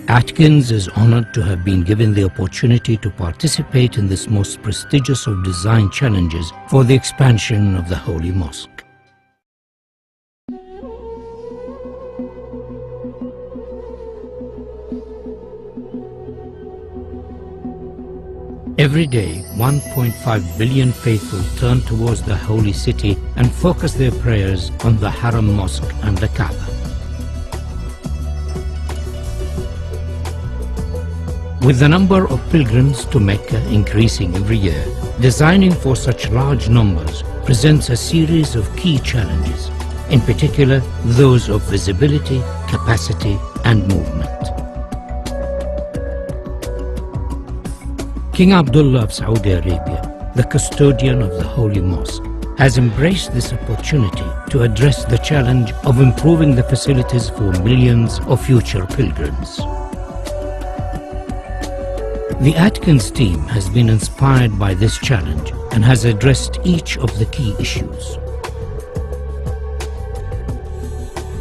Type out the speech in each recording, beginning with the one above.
Atkins is honored to have been given the opportunity to participate in this most prestigious of design challenges for the expansion of the Holy Mosque. Every day, 1.5 billion faithful turn towards the holy city and focus their prayers on the Haram Mosque and the Kaaba. With the number of pilgrims to Mecca increasing every year, designing for such large numbers presents a series of key challenges, in particular those of visibility, capacity and movement. King Abdullah of Saudi Arabia, the custodian of the Holy Mosque, has embraced this opportunity to address the challenge of improving the facilities for millions of future pilgrims. The Atkins team has been inspired by this challenge and has addressed each of the key issues.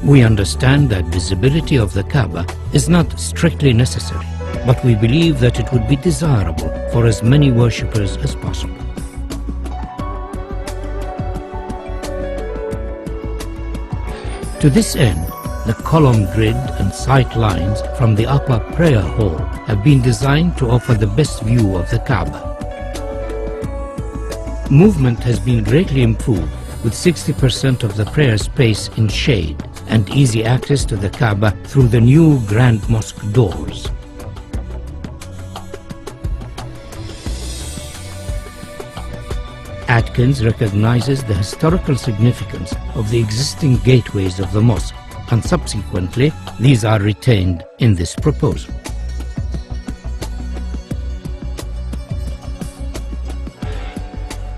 We understand that visibility of the Kaaba is not strictly necessary, but we believe that it would be desirable for as many worshippers as possible. To this end, the column grid and sight lines from the upper prayer hall have been designed to offer the best view of the Kaaba. Movement has been greatly improved, with 60% of the prayer space in shade and easy access to the Kaaba through the new Grand Mosque doors. Atkins recognizes the historical significance of the existing gateways of the mosque, and subsequently these are retained in this proposal.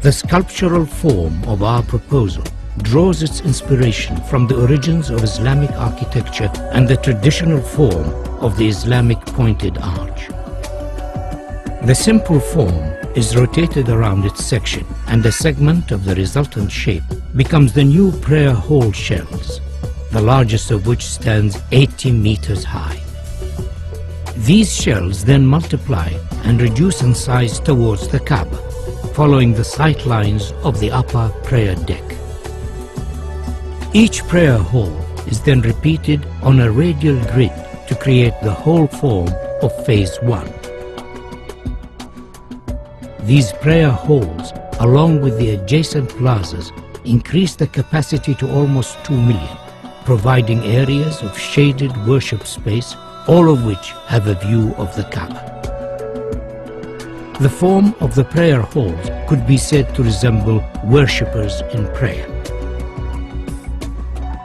The sculptural form of our proposal draws its inspiration from the origins of Islamic architecture and the traditional form of the Islamic pointed arch. The simple form is rotated around its section, and a segment of the resultant shape becomes the new prayer hall shells, the largest of which stands 80 meters high. These shells then multiply and reduce in size towards the Kaaba, following the sight lines of the upper prayer deck. Each prayer hall is then repeated on a radial grid to create the whole form of Phase 1. These prayer halls, along with the adjacent plazas, increase the capacity to almost 2 million, providing areas of shaded worship space, all of which have a view of the Kaaba. The form of the prayer halls could be said to resemble worshippers in prayer.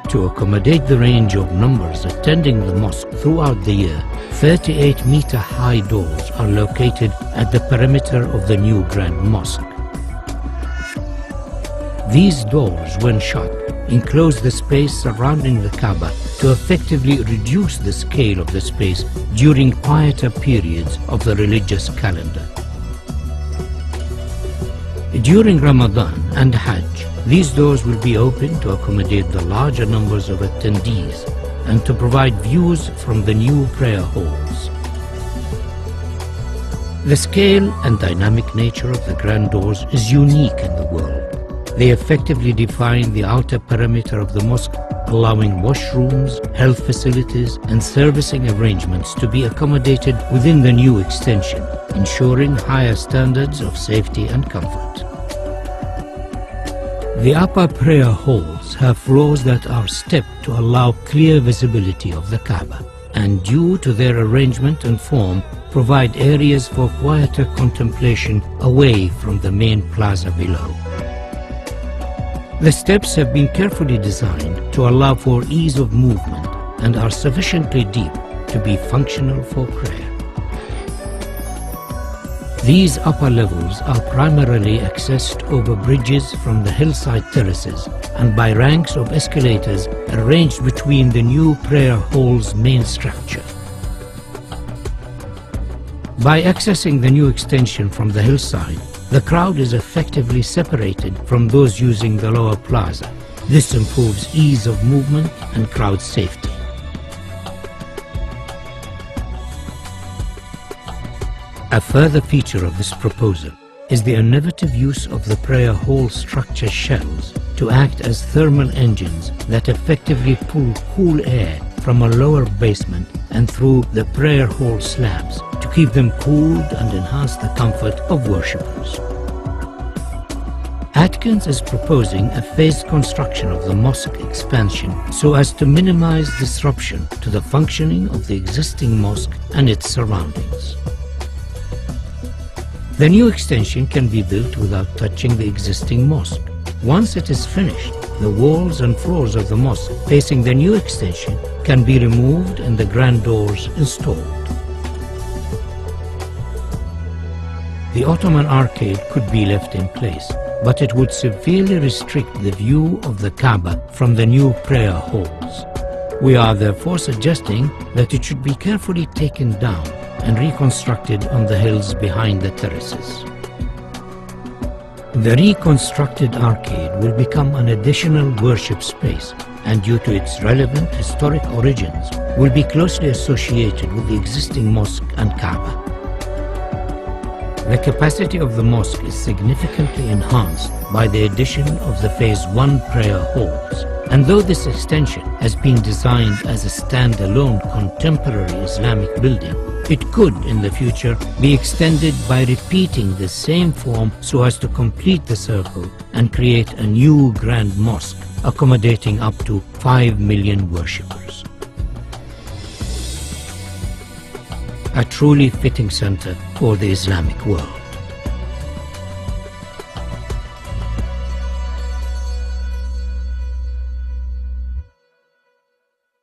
To accommodate the range of numbers attending the mosque throughout the year, 38-meter-high doors are located at the perimeter of the new Grand Mosque. These doors, when shut, enclose the space surrounding the Kaaba to effectively reduce the scale of the space during quieter periods of the religious calendar. During Ramadan and Hajj, these doors will be open to accommodate the larger numbers of attendees and to provide views from the new prayer halls. The scale and dynamic nature of the grand doors is unique in the world. They effectively define the outer perimeter of the mosque, allowing washrooms, health facilities and servicing arrangements to be accommodated within the new extension, ensuring higher standards of safety and comfort. The upper prayer halls have floors that are stepped to allow clear visibility of the Kaaba, and due to their arrangement and form, provide areas for quieter contemplation away from the main plaza below. The steps have been carefully designed to allow for ease of movement and are sufficiently deep to be functional for prayer. These upper levels are primarily accessed over bridges from the hillside terraces and by ranks of escalators arranged between the new prayer hall's main structure. By accessing the new extension from the hillside, the crowd is effectively separated from those using the lower plaza. This improves ease of movement and crowd safety. A further feature of this proposal is the innovative use of the prayer hall structure shells to act as thermal engines that effectively pull cool air from a lower basement and through the prayer hall slabs to keep them cooled and enhance the comfort of worshippers. Atkins is proposing a phased construction of the mosque expansion so as to minimize disruption to the functioning of the existing mosque and its surroundings. The new extension can be built without touching the existing mosque. Once it is finished, the walls and floors of the mosque facing the new extension can be removed and the grand doors installed. The Ottoman arcade could be left in place, but it would severely restrict the view of the Kaaba from the new prayer halls. We are therefore suggesting that it should be carefully taken down and reconstructed on the hills behind the terraces. The reconstructed arcade will become an additional worship space, and due to its relevant historic origins, will be closely associated with the existing mosque and Kaaba. The capacity of the mosque is significantly enhanced by the addition of the Phase 1 prayer halls, and though this extension has been designed as a stand-alone contemporary Islamic building, it could in the future be extended by repeating the same form so as to complete the circle and create a new grand mosque accommodating up to 5 million worshippers. A truly fitting center for the Islamic world.